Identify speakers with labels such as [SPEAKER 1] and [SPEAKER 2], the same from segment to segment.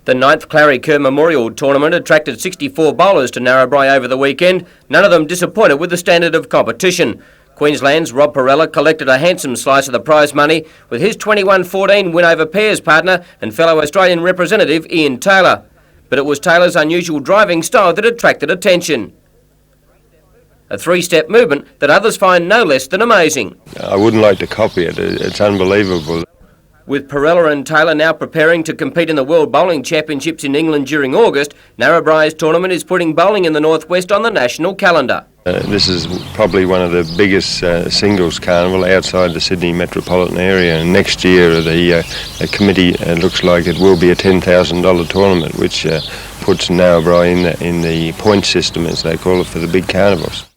[SPEAKER 1] The 9th Clary Kerr Memorial Tournament attracted 64 bowlers to Narrabri over the weekend, none of them disappointed with the standard of competition. Queensland's Rob Perella collected a handsome slice of the prize money with his 21-14 win over pairs partner and fellow Australian representative Ian Taylor. But it was Taylor's unusual driving style that attracted attention. A three-step movement that others find no less than amazing.
[SPEAKER 2] I wouldn't like to copy it, it's unbelievable.
[SPEAKER 1] With Perella and Taylor now preparing to compete in the World Bowling Championships in England during August, Narrabri's tournament is putting bowling in the northwest on the national calendar.
[SPEAKER 2] This is probably one of the biggest singles carnival outside the Sydney metropolitan area, and next year the committee looks like it will be a $10,000 tournament, which puts Narrabri in the point system, as they call it, for the big carnivals.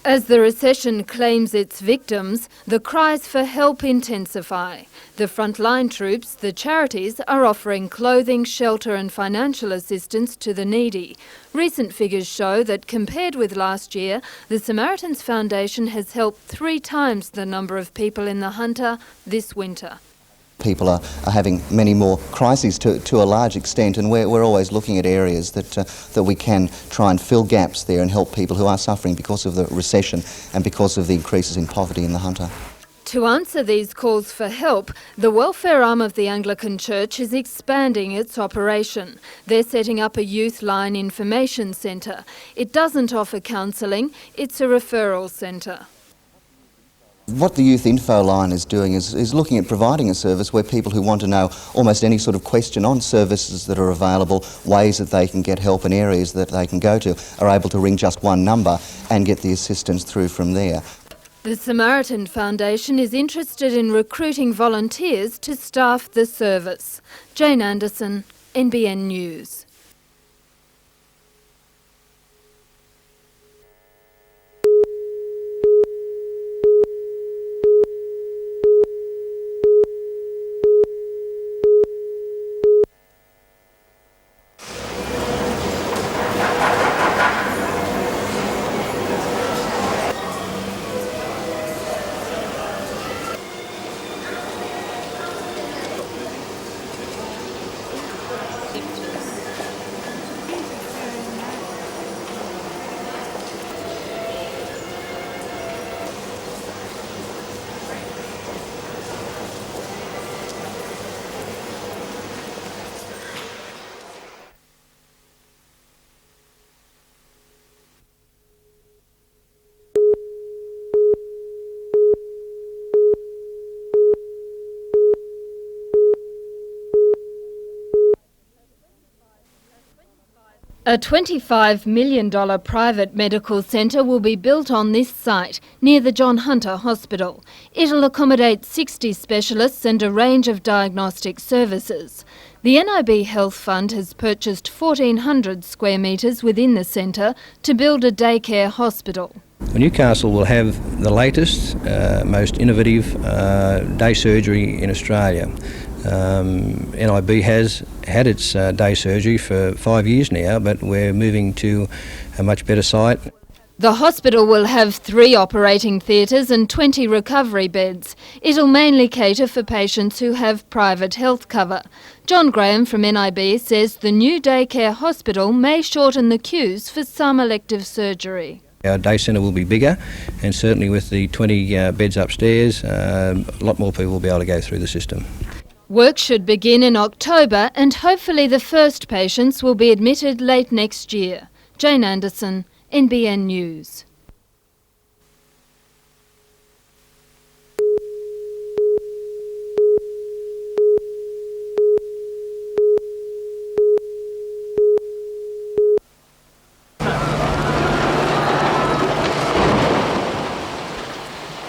[SPEAKER 3] As the recession claims its victims, the cries for help intensify. The frontline troops, the charities, are offering clothing, shelter and financial assistance to the needy. Recent figures show that compared with last year, the Samaritans Foundation has helped 3 times the number of people in the Hunter this winter.
[SPEAKER 4] People are having many more crises to a large extent, and we're always looking at areas that we can try and fill gaps there and help people who are suffering because of the recession and because of the increases in poverty in the Hunter.
[SPEAKER 3] To answer these calls for help, the welfare arm of the Anglican Church is expanding its operation. They're setting up a youth line information centre. It doesn't offer counselling, it's a referral centre.
[SPEAKER 4] What the Youth Info Line is doing is looking at providing a service where people who want to know almost any sort of question on services that are available, ways that they can get help and areas that they can go to, are able to ring just one number and get the assistance through from there.
[SPEAKER 3] The Samaritan Foundation is interested in recruiting volunteers to staff the service. Jane Anderson, NBN News. A $25 million private medical centre will be built on this site near the John Hunter Hospital. It'll accommodate 60 specialists and a range of diagnostic services. The NIB Health Fund has purchased 1,400 square metres within the centre to build a daycare hospital.
[SPEAKER 5] Newcastle will have the latest, most innovative day surgery in Australia. NIB has had its day surgery for 5 years now, but we're moving to a much better site.
[SPEAKER 3] The hospital will have 3 operating theatres and 20 recovery beds. It'll mainly cater for patients who have private health cover. John Graham from NIB says the new daycare hospital may shorten the queues for some elective surgery.
[SPEAKER 5] Our day centre will be bigger, and certainly with the 20 beds upstairs, a lot more people will be able to go through the system.
[SPEAKER 3] Work should begin in October, and hopefully the first patients will be admitted late next year. Jane Anderson, NBN News.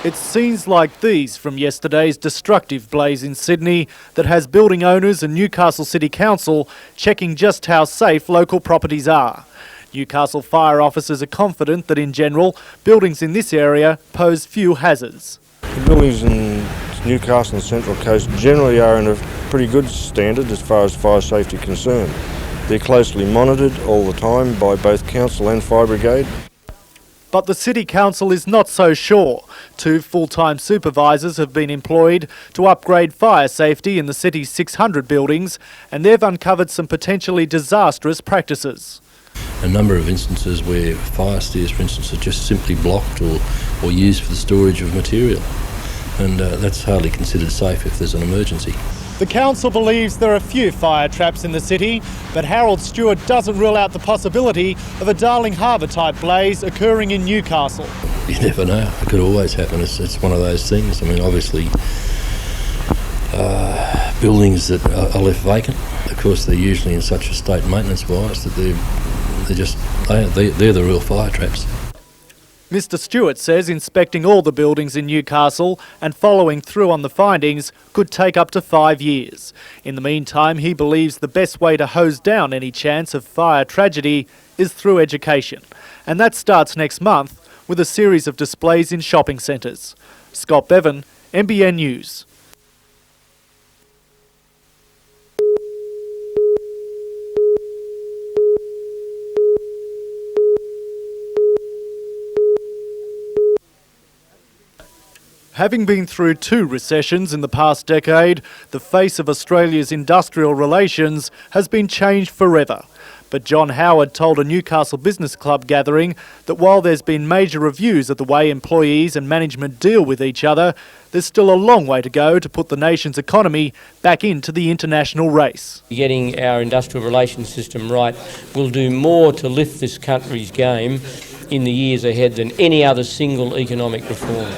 [SPEAKER 6] It's scenes like these from yesterday's destructive blaze in Sydney that has building owners and Newcastle City Council checking just how safe local properties are. Newcastle fire officers are confident that in general, buildings in this area pose few hazards.
[SPEAKER 7] The buildings in Newcastle and the Central Coast generally are in a pretty good standard as far as fire safety is concerned. They're closely monitored all the time by both council and fire brigade.
[SPEAKER 6] But the City Council is not so sure. 2 full-time supervisors have been employed to upgrade fire safety in the city's 600 buildings, and they've uncovered some potentially disastrous practices.
[SPEAKER 8] A number of instances where fire stairs, for instance, are just simply blocked or used for the storage of material, and that's hardly considered safe if there's an emergency.
[SPEAKER 6] The council believes there are few fire traps in the city, but Harold Stewart doesn't rule out the possibility of a Darling Harbour type blaze occurring in Newcastle.
[SPEAKER 8] You never know, it could always happen. It's one of those things. I mean, obviously buildings that are left vacant, of course they're usually in such a state maintenance-wise that they're the real fire traps.
[SPEAKER 6] Mr Stewart says inspecting all the buildings in Newcastle and following through on the findings could take up to 5 years. In the meantime, he believes the best way to hose down any chance of fire tragedy is through education. And that starts next month with a series of displays in shopping centres. Scott Bevan, NBN News. Having been through 2 recessions in the past decade, the face of Australia's industrial relations has been changed forever. But John Howard told a Newcastle Business Club gathering that while there's been major reviews of the way employees and management deal with each other, there's still a long way to go to put the nation's economy back into the international race.
[SPEAKER 9] Getting our industrial relations system right will do more to lift this country's game in the years ahead than any other single economic reform.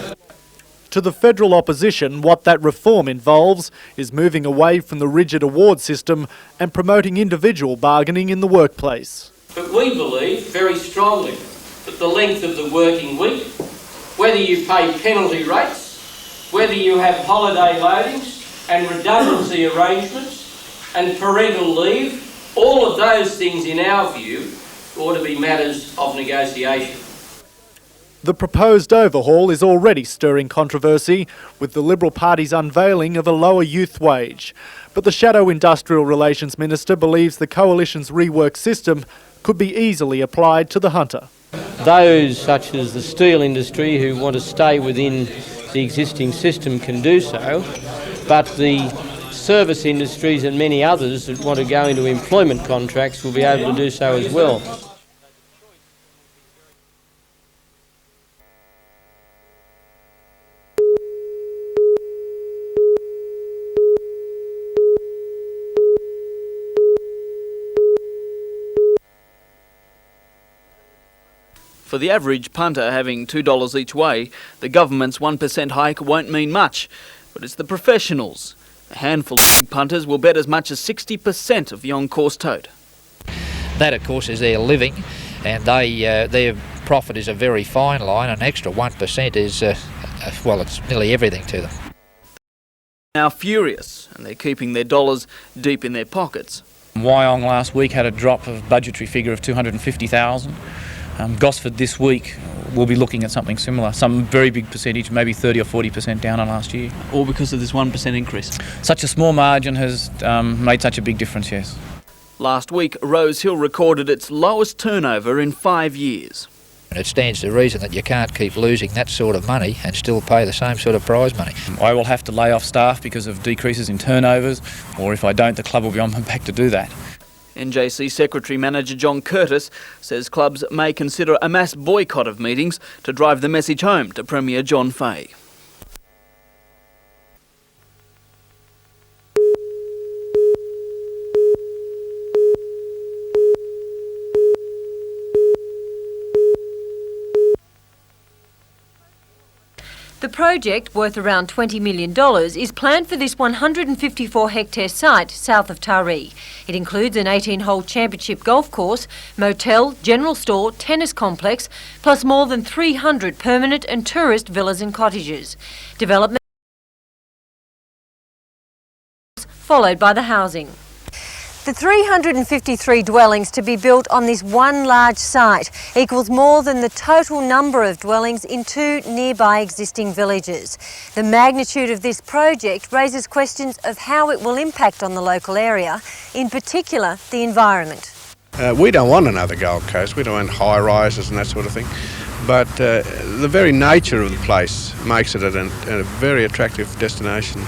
[SPEAKER 6] To the federal opposition, what that reform involves is moving away from the rigid award system and promoting individual bargaining in the workplace.
[SPEAKER 9] But we believe very strongly that the length of the working week, whether you pay penalty rates, whether you have holiday loadings and redundancy arrangements and parental leave, all of those things in our view ought to be matters of negotiation.
[SPEAKER 6] The proposed overhaul is already stirring controversy, with the Liberal Party's unveiling of a lower youth wage. But the Shadow Industrial Relations Minister believes the Coalition's rework system could be easily applied to the hunter.
[SPEAKER 9] Those such as the steel industry who want to stay within the existing system can do so, but the service industries and many others that want to go into employment contracts will be able to do so as well.
[SPEAKER 10] For the average punter having $2 each way, the government's 1% hike won't mean much. But it's the professionals. A handful of big punters will bet as much as 60% of the on-course tote.
[SPEAKER 11] That, of course, is their living, and their profit is a very fine line. An extra 1% is, well, it's nearly everything to them.
[SPEAKER 10] Now furious, and they're keeping their dollars deep in their pockets.
[SPEAKER 12] Wyong last week had a drop of budgetary figure of 250,000. Gosford this week will be looking at something similar, some very big percentage, maybe 30 or 40% down on last year.
[SPEAKER 10] All because of this 1% increase?
[SPEAKER 12] Such a small margin has made such a big difference, yes.
[SPEAKER 10] Last week, Rose Hill recorded its lowest turnover in 5 years.
[SPEAKER 11] And it stands to reason that you can't keep losing that sort of money and still pay the same sort of prize money.
[SPEAKER 12] I will have to lay off staff because of decreases in turnovers, or if I don't, the club will be on my back to do that.
[SPEAKER 10] NJC Secretary-Manager John Curtis says clubs may consider a mass boycott of meetings to drive the message home to Premier John Fahey.
[SPEAKER 13] The project, worth around $20 million, is planned for this 154-hectare site south of Taree. It includes an 18-hole championship golf course, motel, general store, tennis complex, plus more than 300 permanent and tourist villas and cottages. Development followed by the housing. The 353 dwellings to be built on this one large site equals more than the total number of dwellings in 2 nearby existing villages. The magnitude of this project raises questions of how it will impact on the local area, in particular the environment.
[SPEAKER 14] We don't want another Gold Coast, we don't want high rises and that sort of thing, but the very nature of the place makes it a very attractive destination.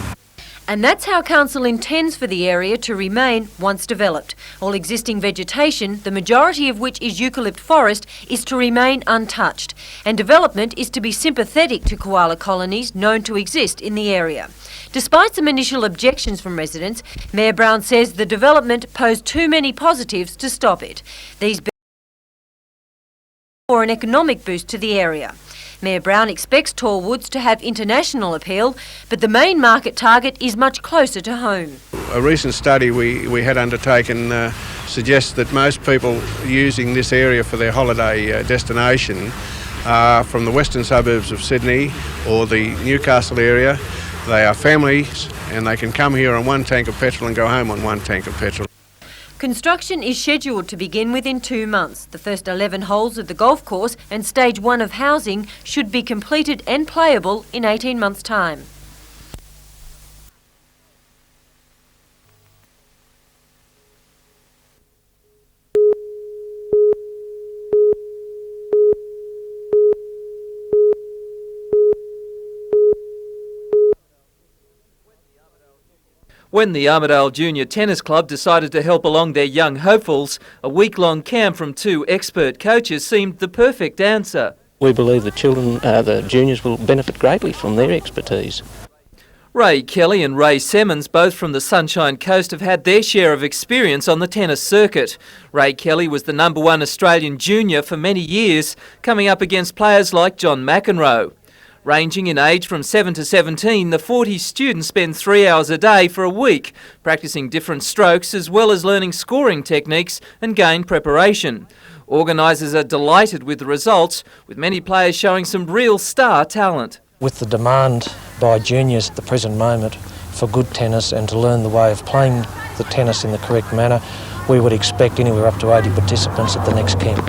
[SPEAKER 13] And that's how Council intends for the area to remain once developed. All existing vegetation, the majority of which is eucalypt forest, is to remain untouched. And development is to be sympathetic to koala colonies known to exist in the area. Despite some initial objections from residents, Mayor Brown says the development posed too many positives to stop it. These for an economic boost to the area. Mayor Brown expects tall woods to have international appeal, but the main market target is much closer to home.
[SPEAKER 14] A recent study we had undertaken suggests that most people using this area for their holiday destination are from the western suburbs of Sydney or the Newcastle area. They are families and they can come here on 1 tank of petrol and go home on 1 tank of petrol.
[SPEAKER 13] Construction is scheduled to begin within 2 months. The first 11 holes of the golf course and stage 1 of housing should be completed and playable in 18 months' time.
[SPEAKER 10] When the Armidale Junior Tennis Club decided to help along their young hopefuls, a week-long camp from 2 expert coaches seemed the perfect answer.
[SPEAKER 15] We believe the children, the juniors, will benefit greatly from their expertise.
[SPEAKER 10] Ray Kelly and Ray Simmons, both from the Sunshine Coast, have had their share of experience on the tennis circuit. Ray Kelly was the #1 Australian junior for many years, coming up against players like John McEnroe. Ranging in age from 7 to 17, the 40 students spend 3 hours a day for a week, practising different strokes as well as learning scoring techniques and game preparation. Organisers are delighted with the results, with many players showing some real star talent.
[SPEAKER 16] With the demand by juniors at the present moment for good tennis and to learn the way of playing the tennis in the correct manner, we would expect anywhere up to 80 participants at the next camp.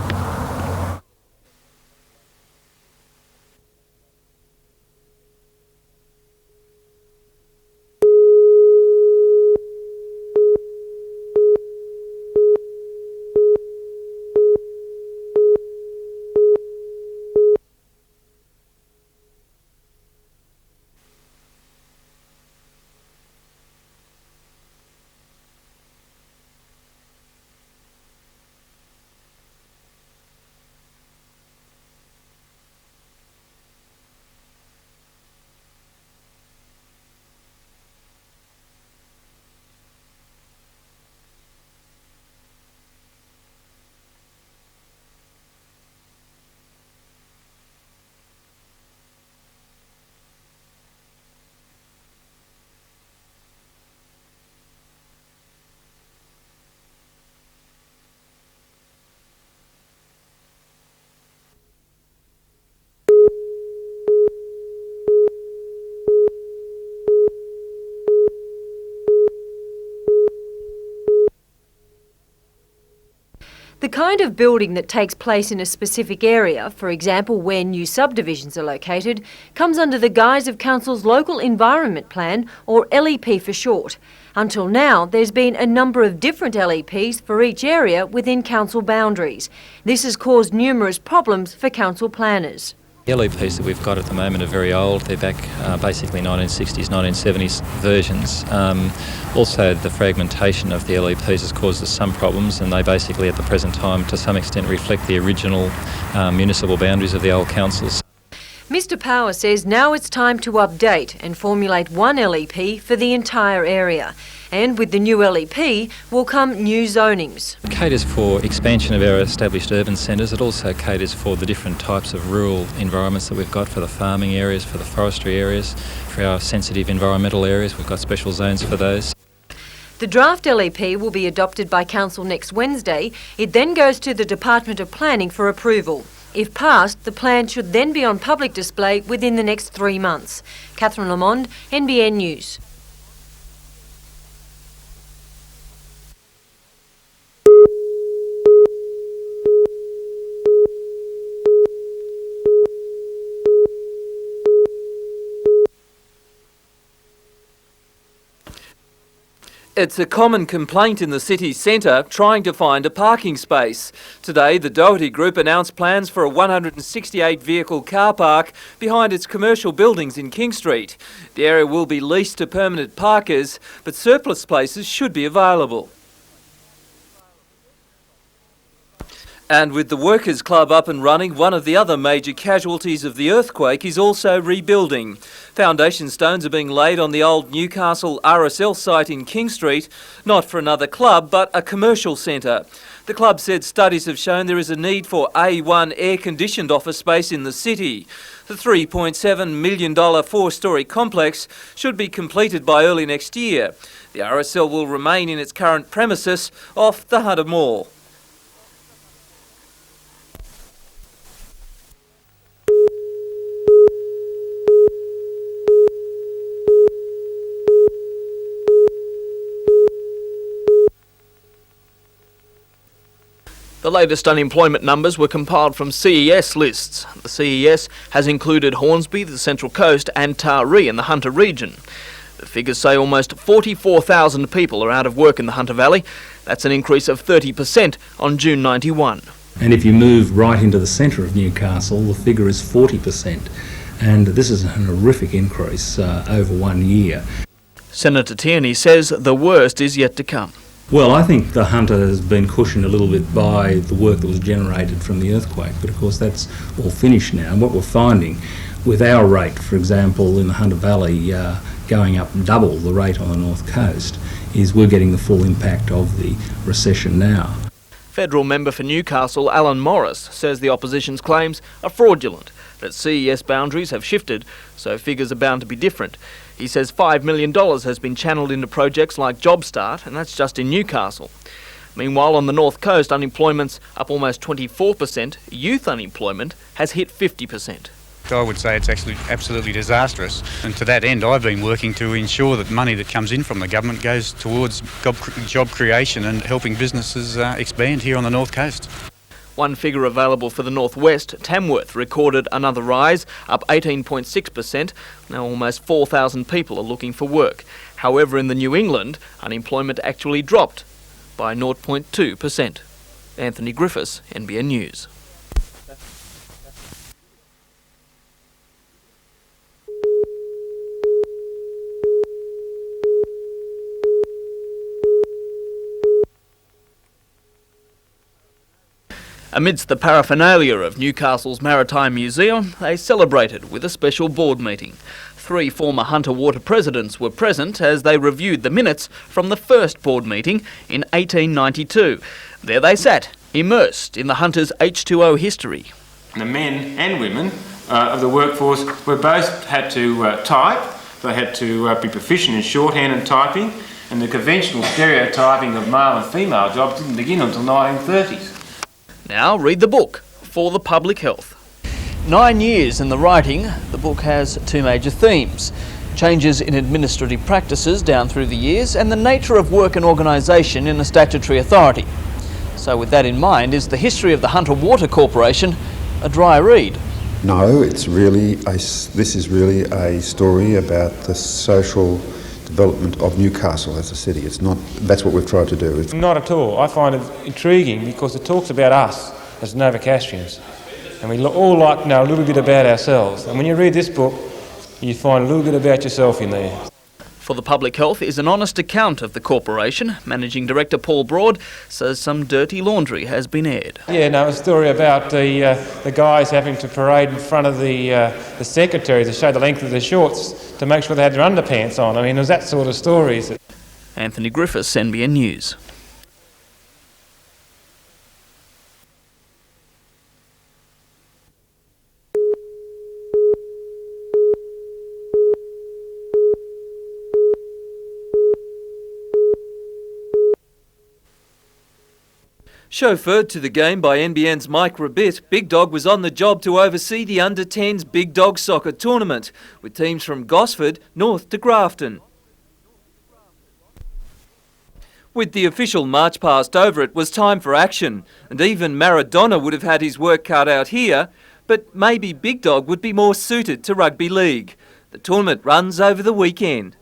[SPEAKER 13] The kind of building that takes place in a specific area, for example where new subdivisions are located, comes under the guise of Council's Local Environment Plan, or LEP for short. Until now, there's been a number of different LEPs for each area within Council boundaries. This has caused numerous problems for Council planners.
[SPEAKER 17] The LEPs that we've got at the moment are very old. They're back basically 1960s, 1970s versions. Also, the fragmentation of the LEPs has caused us some problems, and they basically at the present time to some extent reflect the original municipal boundaries of the old councils.
[SPEAKER 13] Mr Power says now it's time to update and formulate one LEP for the entire area. And with the new LEP will come new zonings.
[SPEAKER 17] It caters for expansion of our established urban centres. It also caters for the different types of rural environments that we've got for the farming areas, for the forestry areas, for our sensitive environmental areas. We've got special zones for those.
[SPEAKER 13] The draft LEP will be adopted by Council next Wednesday. It then goes to the Department of Planning for approval. If passed, the plan should then be on public display within the next 3 months. Catherine Lamond, NBN News.
[SPEAKER 18] It's a common complaint in the city centre trying to find a parking space. Today, the Doherty Group announced plans for a 168-vehicle car park behind its commercial buildings in King Street. The area will be leased to permanent parkers, but surplus places should be available. And with the Workers' Club up and running, one of the other major casualties of the earthquake is also rebuilding. Foundation stones are being laid on the old Newcastle RSL site in King Street, not for another club, but a commercial centre. The club said studies have shown there is a need for A1 air-conditioned office space in the city. The $3.7 million four-storey complex should be completed by early next year. The RSL will remain in its current premises off the Hunter Mall.
[SPEAKER 10] The latest unemployment numbers were compiled from CES lists. The CES has included Hornsby, the Central Coast and Taree in the Hunter region. The figures say almost 44,000 people are out of work in the Hunter Valley. That's an increase of 30% on June 91.
[SPEAKER 19] And if you move right into the centre of Newcastle, the figure is 40%. And this is an horrific increase over 1 year.
[SPEAKER 10] Senator Tierney says the worst is yet to come.
[SPEAKER 19] Well, I think the Hunter has been cushioned a little bit by the work that was generated from the earthquake, but of course that's all finished now. And what we're finding with our rate, for example, in the Hunter Valley going up double the rate on the North Coast, is we're getting the full impact of the recession now.
[SPEAKER 10] Federal member for Newcastle, Alan Morris, says the opposition's claims are fraudulent, that CES boundaries have shifted, so figures are bound to be different. He says $5 million has been channelled into projects like JobStart, and that's just in Newcastle. Meanwhile, on the North Coast, unemployment's up almost 24%, youth unemployment has hit 50%.
[SPEAKER 20] I would say it's actually absolutely disastrous, and to that end I've been working to ensure that money that comes in from the government goes towards job creation and helping businesses expand here on the North Coast.
[SPEAKER 10] One figure available for the Northwest, Tamworth, recorded another rise, up 18.6%. Now almost 4,000 people are looking for work. However, in the New England, unemployment actually dropped by 0.2%. Anthony Griffiths, NBN News. Amidst the paraphernalia of Newcastle's Maritime Museum, they celebrated with a special board meeting. 3 former Hunter Water presidents were present as they reviewed the minutes from the first board meeting in 1892. There they sat, immersed in the Hunter's H2O history.
[SPEAKER 21] The men and women of the workforce were both had to type, they had to be proficient in shorthand and typing, and the conventional stereotyping of male and female jobs didn't begin until the 1930s.
[SPEAKER 10] Now read the book, For the Public Health. 9 years in the writing, the book has 2 major themes: changes in administrative practices down through the years and the nature of work and organisation in a statutory authority. So with that in mind, is the history of the Hunter Water Corporation a dry read?
[SPEAKER 22] No, this is really a story about the social development of Newcastle as a city. It's not. That's what we've tried to do.
[SPEAKER 23] Not at all. I find it intriguing because it talks about us as Novocastrians, and we all like to know a little bit about ourselves. And when you read this book, you find a little bit about yourself in there.
[SPEAKER 10] For the Public Health is an honest account of the corporation. Managing Director Paul Broad says some dirty laundry has been aired.
[SPEAKER 23] Yeah, no, a story about the guys having to parade in front of the secretary to show the length of their shorts to make sure they had their underpants on. I mean, it was that sort of stories.
[SPEAKER 10] Anthony Griffiths, NBN News.
[SPEAKER 18] Chauffeured to the game by NBN's Mike Rabbit, Big Dog was on the job to oversee the Under-10s Big Dog Soccer Tournament, with teams from Gosford north to Grafton. With the official march past over, it was time for action, and even Maradona would have had his work cut out here, but maybe Big Dog would be more suited to rugby league. The tournament runs over the weekend.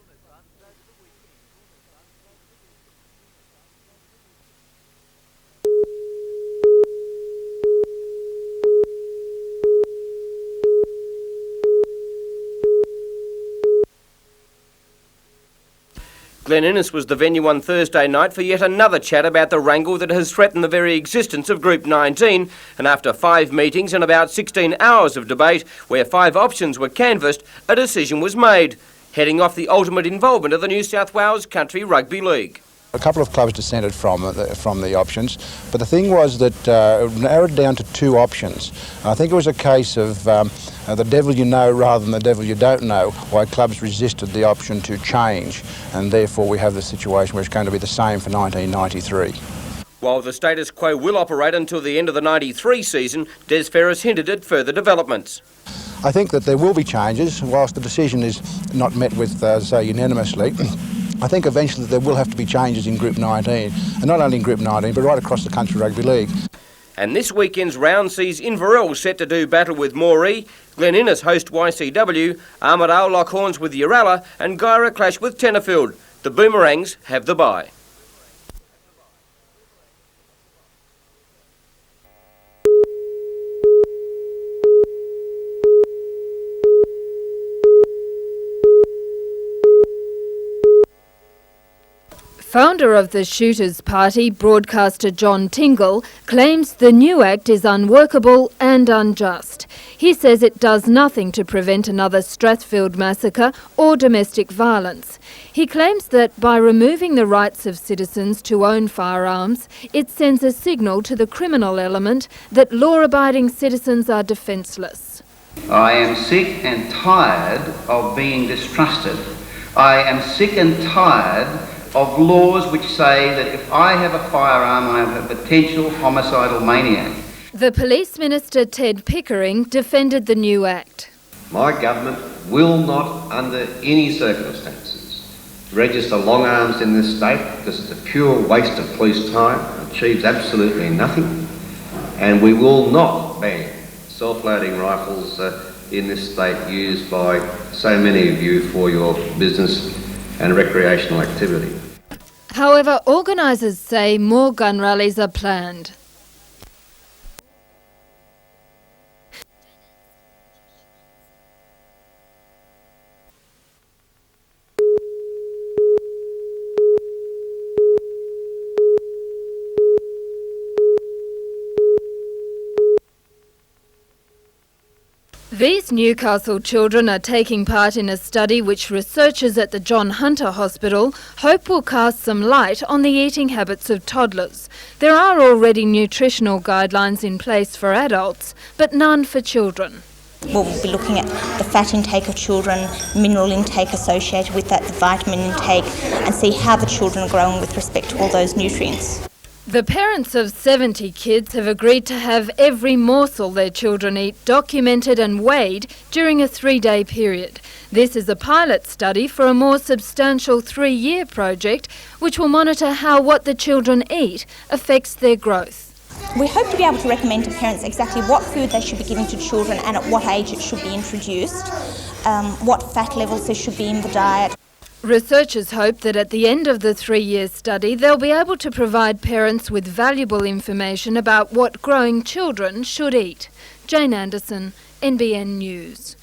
[SPEAKER 1] Glen Innes was the venue on Thursday night for yet another chat about the wrangle that has threatened the very existence of Group 19, and after 5 meetings and about 16 hours of debate, where 5 options were canvassed, a decision was made, heading off the ultimate involvement of the New South Wales Country Rugby League.
[SPEAKER 2] A couple of clubs dissented from the options, but the thing was that it narrowed down to 2 options. I think it was a case of the devil you know rather than the devil you don't know, why clubs resisted the option to change, and therefore we have the situation where it's going to be the same for 1993.
[SPEAKER 1] While the status quo will operate until the end of the 93 season, Des Ferris hinted at further developments.
[SPEAKER 2] I think that there will be changes, whilst the decision is not met with, say, unanimously. I think eventually there will have to be changes in Group 19, and not only in Group 19, but right across the Country Rugby League.
[SPEAKER 1] And this weekend's round sees Inverell set to do battle with Moree, Glen Innes host YCW, Armidale lock horns with Uralla, and Guyra clash with Tenterfield. The Boomerangs have the bye.
[SPEAKER 3] Founder of the Shooters Party, broadcaster John Tingle, claims the new act is unworkable and unjust. He says it does nothing to prevent another Strathfield massacre or domestic violence. He claims that by removing the rights of citizens to own firearms, it sends a signal to the criminal element that law-abiding citizens are defenceless.
[SPEAKER 4] I am sick and tired of being distrusted. I am sick and tired of laws which say that if I have a firearm, I am a potential homicidal maniac.
[SPEAKER 3] The Police Minister Ted Pickering defended the new act.
[SPEAKER 24] My government will not, under any circumstances, register long arms in this state because it's a pure waste of police time, achieves absolutely nothing, and we will not ban self-loading rifles in this state used by so many of you for your business and recreational activity.
[SPEAKER 3] However, organisers say more gun rallies are planned. These Newcastle children are taking part in a study which researchers at the John Hunter Hospital hope will cast some light on the eating habits of toddlers. There are already nutritional guidelines in place for adults, but none for children.
[SPEAKER 25] We'll be looking at the fat intake of children, mineral intake associated with that, the vitamin intake, and see how the children are growing with respect to all those nutrients.
[SPEAKER 3] The parents of 70 kids have agreed to have every morsel their children eat documented and weighed during a 3-day period. This is a pilot study for a more substantial 3-year project which will monitor how what the children eat affects their growth.
[SPEAKER 25] We hope to be able to recommend to parents exactly what food they should be giving to children and at what age it should be introduced, what fat levels there should be in the diet.
[SPEAKER 3] Researchers hope that at the end of the 3-year study they'll be able to provide parents with valuable information about what growing children should eat. Jane Anderson, NBN News.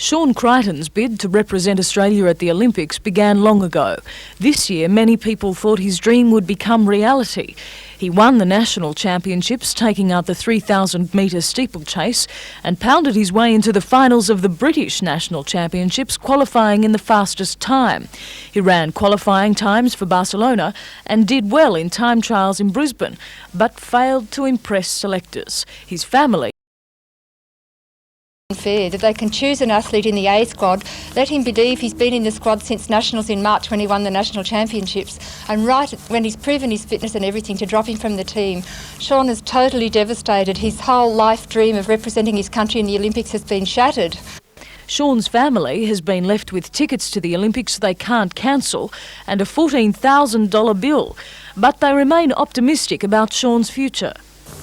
[SPEAKER 26] Sean Crichton's bid to represent Australia at the Olympics began long ago. This year, many people thought his dream would become reality. He won the national championships, taking out the 3,000-metre steeplechase, and pounded his way into the finals of the British national championships, qualifying in the fastest time. He ran qualifying times for Barcelona and did well in time trials in Brisbane, but failed to impress selectors. His family
[SPEAKER 27] fair that they can choose an athlete in the A squad, let him believe he's been in the squad since Nationals in March when he won the national championships, and right when he's proven his fitness and everything, to drop him from the team. Sean is totally devastated. His whole life dream of representing his country in the Olympics has been shattered.
[SPEAKER 26] Sean's family has been left with tickets to the Olympics they can't cancel and a $14,000 bill, but they remain optimistic about Sean's future.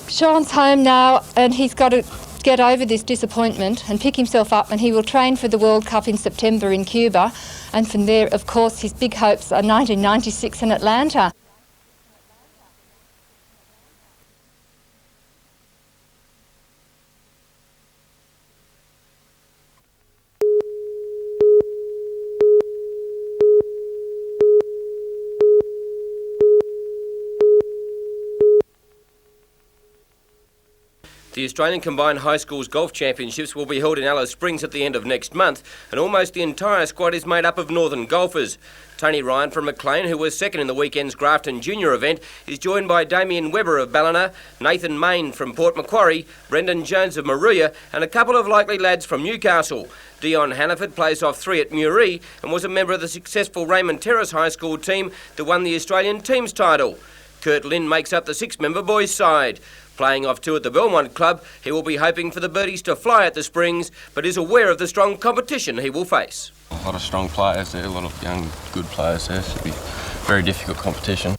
[SPEAKER 27] Sean's home now and he's got to get over this disappointment and pick himself up, and he will train for the World Cup in September in Cuba. And from there, of course, his big hopes are 1996 in Atlanta.
[SPEAKER 1] The Australian Combined High Schools Golf Championships will be held in Alice Springs at the end of next month, and almost the entire squad is made up of northern golfers. Tony Ryan from Maclean, who was second in the weekend's Grafton Junior event, is joined by Damien Webber of Ballina, Nathan Main from Port Macquarie, Brendan Jones of Moruya, and a couple of likely lads from Newcastle. Dion Hannaford plays off 3 at Murree and was a member of the successful Raymond Terrace High School team that won the Australian teams title. Kurt Lynn makes up the 6-member boys side. Playing off 2 at the Belmont Club, he will be hoping for the birdies to fly at the Springs, but is aware of the strong competition he will face.
[SPEAKER 5] A lot of strong players there, a lot of young, good players there. Should be very difficult competition.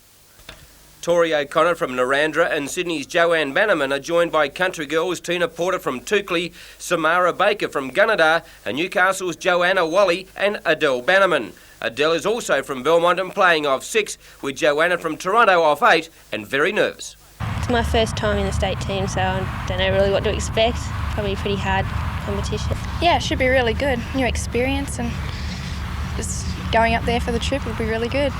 [SPEAKER 1] Tori O'Connor from Narrandera and Sydney's Joanne Bannerman are joined by country girls Tina Porter from Toukley, Samara Baker from Gunnedah, and Newcastle's Joanna Wally and Adele Bannerman. Adele is also from Belmont and playing off 6, with Joanna from Toronto off 8 and very nervous.
[SPEAKER 6] It's my first time in the state team, so I don't know really what to expect. Probably a pretty hard competition.
[SPEAKER 7] Yeah, it should be really good. New experience, and just going up there for the trip will be really good.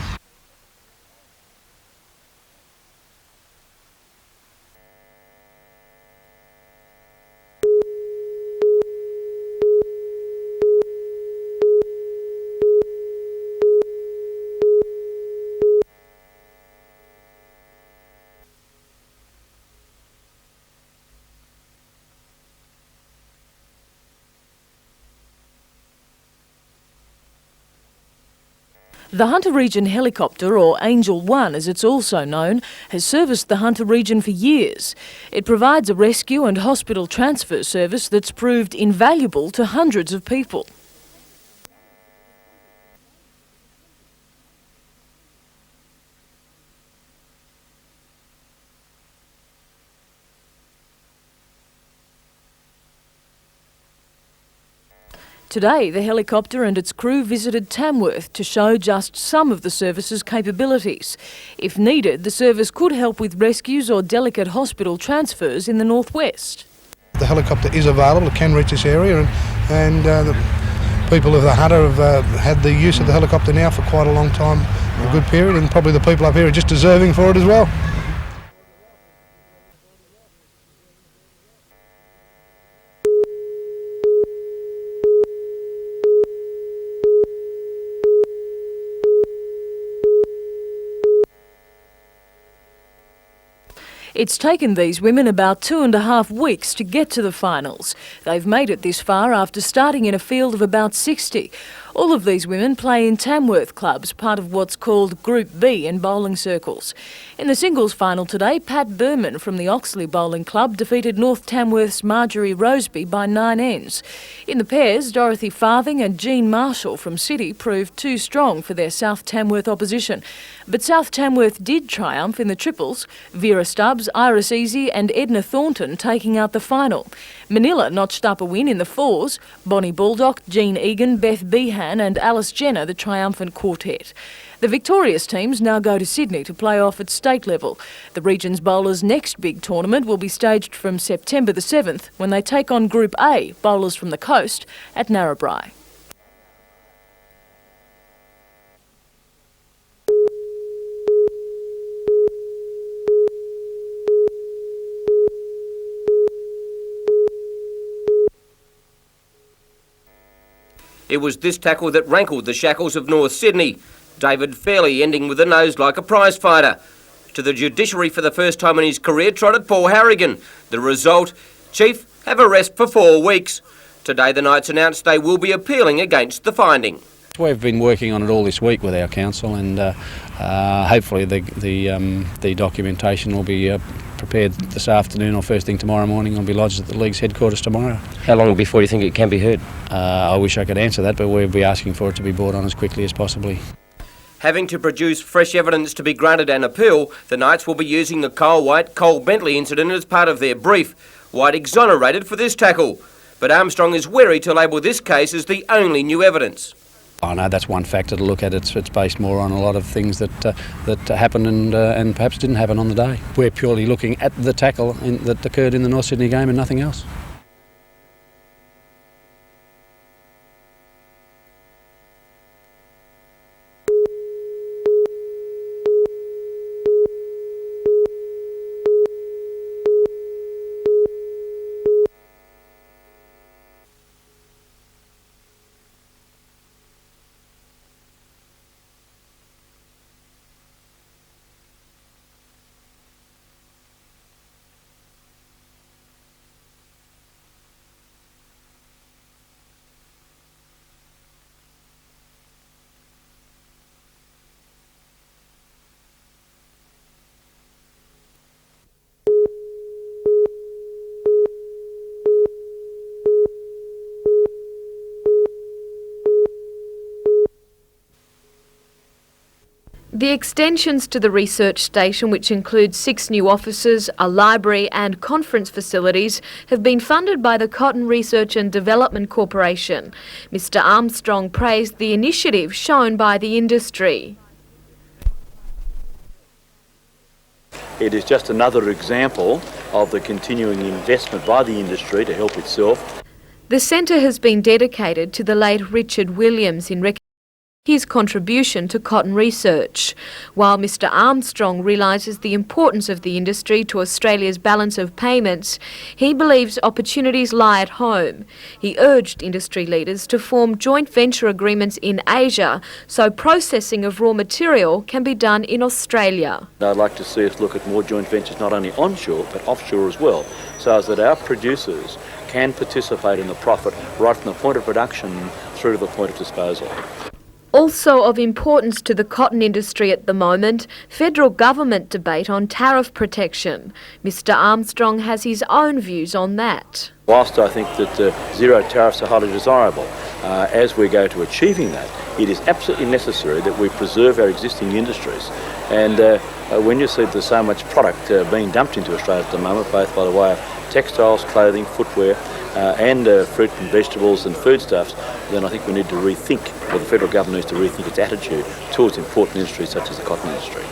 [SPEAKER 26] The Hunter Region helicopter, or Angel 1 as it's also known, has serviced the Hunter Region for years. It provides a rescue and hospital transfer service that's proved invaluable to hundreds of people. Today, the helicopter and its crew visited Tamworth to show just some of the service's capabilities. If needed, the service could help with rescues or delicate hospital transfers in the northwest.
[SPEAKER 2] The helicopter is available, it can reach this area, and the people of the Hunter have had the use of the helicopter now for quite a long time, a good period, and probably the people up here are just deserving for it as well.
[SPEAKER 26] It's taken these women about 2.5 weeks to get to the finals. They've made it this far after starting in a field of about 60. All of these women play in Tamworth clubs, part of what's called Group B in bowling circles. In the singles final today, Pat Berman from the Oxley Bowling Club defeated North Tamworth's Marjorie Roseby by 9 ends. In the pairs, Dorothy Farthing and Jean Marshall from City proved too strong for their South Tamworth opposition. But South Tamworth did triumph in the triples, Vera Stubbs, Iris Easy and Edna Thornton taking out the final. Manila notched up a win in the fours, Bonnie Baldock, Jean Egan, Beth Behan and Alice Jenner the triumphant quartet. The victorious teams now go to Sydney to play off at state level. The region's bowlers' next big tournament will be staged from September the 7th when they take on Group A, bowlers from the coast, at Narrabri.
[SPEAKER 1] It was this tackle that rankled the shackles of North Sydney. David Fairley ending with a nose like a prize fighter. To the judiciary for the first time in his career trotted Paul Harrigan. The result, Chief, have a rest for 4 weeks. Today the Knights announced they will be appealing against the finding.
[SPEAKER 8] We've been working on it all this week with our council, and hopefully the documentation will be prepared this afternoon or first thing tomorrow morning. Will be lodged at the league's headquarters tomorrow.
[SPEAKER 15] How long before you think it can be heard?
[SPEAKER 8] I wish I could answer that, but we'll be asking for it to be brought on as quickly as possibly.
[SPEAKER 1] Having to produce fresh evidence to be granted an appeal, the Knights will be using the Cole White-Cole Bentley incident as part of their brief. White exonerated for this tackle. But Armstrong is wary to label this case as the only new evidence.
[SPEAKER 8] I know that's one factor to look at. It's based more on a lot of things that happened and perhaps didn't happen on the day. We're purely looking at the tackle that occurred in the North Sydney game and nothing else.
[SPEAKER 9] The extensions to the research station, which include 6 new offices, a library and conference facilities, have been funded by the Cotton Research and Development Corporation. Mr Armstrong praised the initiative shown by the industry.
[SPEAKER 11] It is just another example of the continuing investment by the industry to help itself.
[SPEAKER 9] The centre has been dedicated to the late Richard Williams in recognition of his contribution to cotton research. While Mr Armstrong realises the importance of the industry to Australia's balance of payments, he believes opportunities lie at home. He urged industry leaders to form joint venture agreements in Asia so processing of raw material can be done in Australia.
[SPEAKER 11] I'd like to see us look at more joint ventures not only onshore but offshore as well, so as that our producers can participate in the profit right from the point of production through to the point of disposal.
[SPEAKER 9] Also of importance to the cotton industry at the moment, federal government debate on tariff protection. Mr Armstrong has his own views on that.
[SPEAKER 11] Whilst I think that zero tariffs are highly desirable, as we go to achieving that, it is absolutely necessary that we preserve our existing industries. And when you see there's so much product being dumped into Australia at the moment, both by the way of textiles, clothing, footwear, and fruit and vegetables and foodstuffs, then I think we need to rethink, or the federal government needs to rethink its attitude towards important industries such as the cotton industry.